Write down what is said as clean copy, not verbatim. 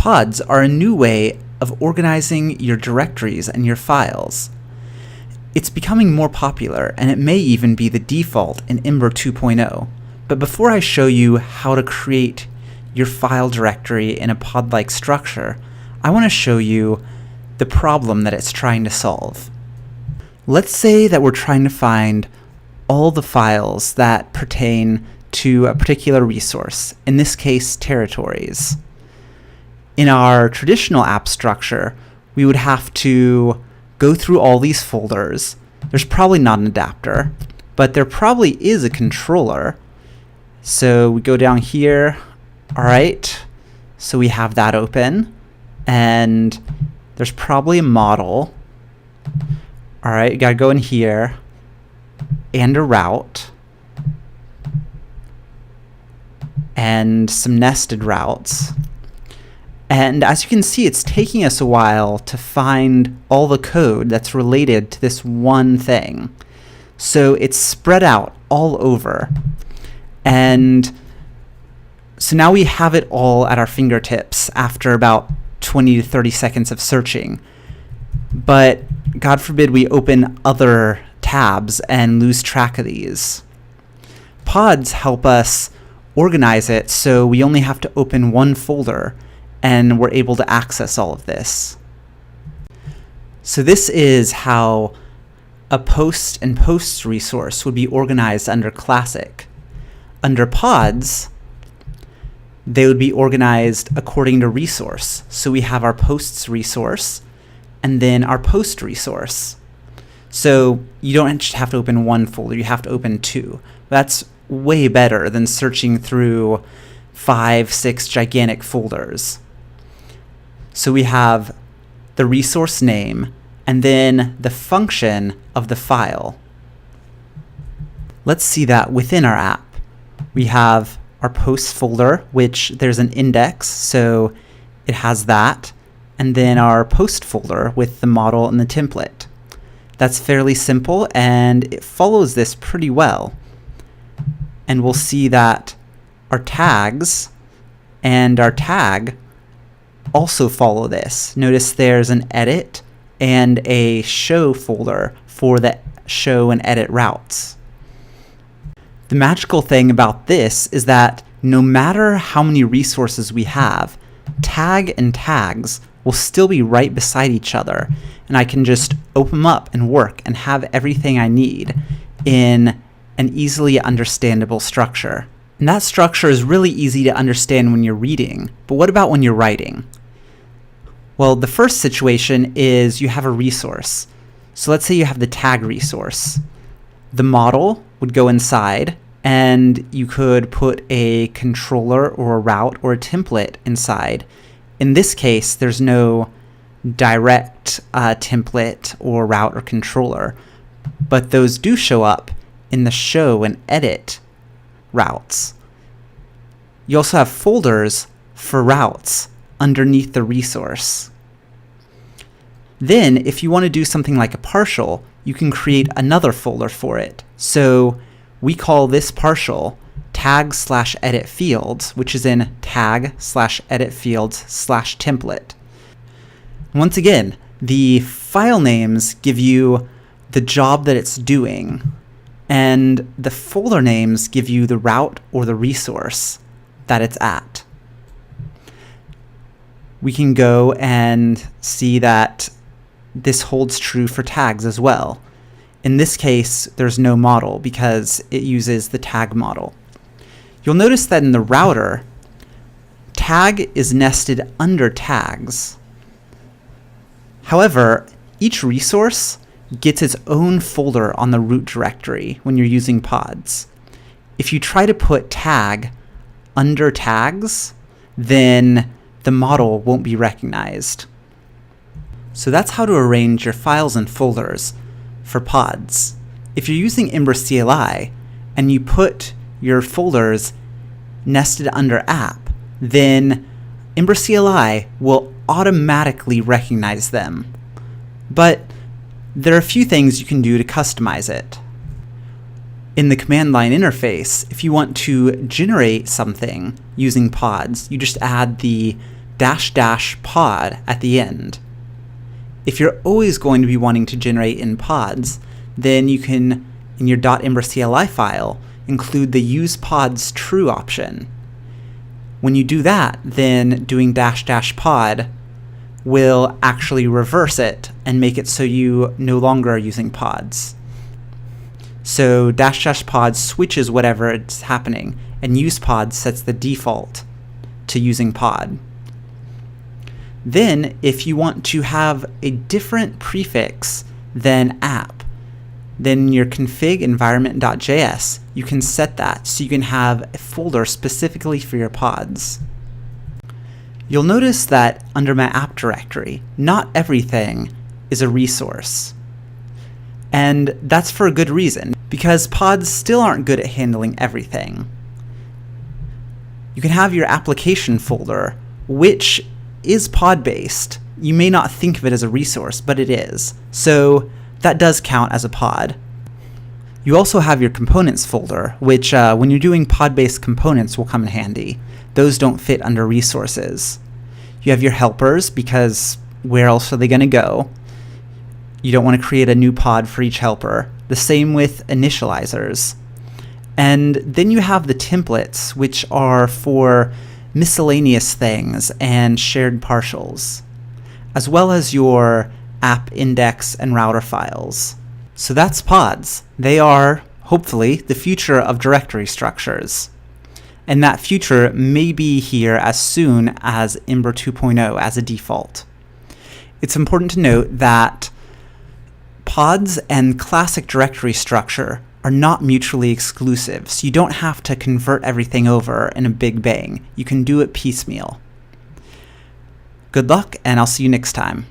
Pods are a new way of organizing your directories and your files. It's becoming more popular, and it may even be the default in Ember 2.0. But before I show you how to create your file directory in a pod-like structure, I want to show you the problem that it's trying to solve. Let's say that we're trying to find all the files that pertain to a particular resource, in this case, territories. In our traditional app structure, we would have to go through all these folders. There's probably not an adapter, but there probably is a controller. So we go down here. All right, so we have that open, and there's probably a model. All right, you gotta go in here, and a route, and some nested routes. And as you can see, it's taking us a while to find all the code that's related to this one thing. So it's spread out all over. And so now we have it all at our fingertips after about 20 to 30 seconds of searching. But God forbid we open other tabs and lose track of these. Pods help us organize it so we only have to open one folder and we're able to access all of this. So this is how a post and posts resource would be organized under Classic. Under Pods, they would be organized according to resource. So we have our posts resource and then our post resource. So you don't just have to open one folder, you have to open two. That's way better than searching through 5, 6 gigantic folders. So we have the resource name and then the function of the file. Let's see that within our app. We have our posts folder, which there's an index, so it has that, and then our post folder with the model and the template. That's fairly simple, and it follows this pretty well. And we'll see that our tags and our tag also follow this. Notice there's an edit and a show folder for the show and edit routes. The magical thing about this is that no matter how many resources we have, tag and tags will still be right beside each other, and I can just open them up and work and have everything I need in an easily understandable structure. And that structure is really easy to understand when you're reading, but what about when you're writing? Well, the first situation is you have a resource. So let's say you have the tag resource. The model would go inside, and you could put a controller or a route or a template inside. In this case, there's no direct template or route or controller, but those do show up in the show and edit routes. You also have folders for routes underneath the resource. Then, if you want to do something like a partial, you can create another folder for it. So we call this partial tag/edit fields, which is in tag/edit fields/template. Once again, the file names give you the job that it's doing, and the folder names give you the route or the resource that it's at. We can go and see that this holds true for tags as well. In this case, there's no model because it uses the tag model. You'll notice that in the router, tag is nested under tags. However, each resource gets its own folder on the root directory when you're using pods. If you try to put tag under tags, then the model won't be recognized. So that's how to arrange your files and folders for pods. If you're using Ember CLI and you put your folders nested under app, then Ember CLI will automatically recognize them. But there are a few things you can do to customize it. In the command line interface, if you want to generate something using pods, you just add the --pod at the end. If you're always going to be wanting to generate in pods, then you can, in your .ember CLI file, include the use pods true option. When you do that, then doing --pod will actually reverse it and make it so you no longer are using pods. So --pod switches whatever is happening, and use pod sets the default to using pod. Then, if you want to have a different prefix than app, then in your config environment.js, you can set that so you can have a folder specifically for your pods. You'll notice that under my app directory, not everything is a resource. And that's for a good reason, because pods still aren't good at handling everything. You can have your application folder, which is pod-based. You may not think of it as a resource, but it is. So that does count as a pod. You also have your components folder, which when you're doing pod-based components will come in handy. Those don't fit under resources. You have your helpers, because where else are they going to go? You don't want to create a new pod for each helper. The same with initializers. And then you have the templates, which are for miscellaneous things and shared partials, as well as your app index and router files. So that's pods. They are, hopefully, the future of directory structures. And that future may be here as soon as Ember 2.0 as a default. It's important to note that pods and classic directory structure are not mutually exclusive, so you don't have to convert everything over in a big bang. You can do it piecemeal. Good luck, and I'll see you next time.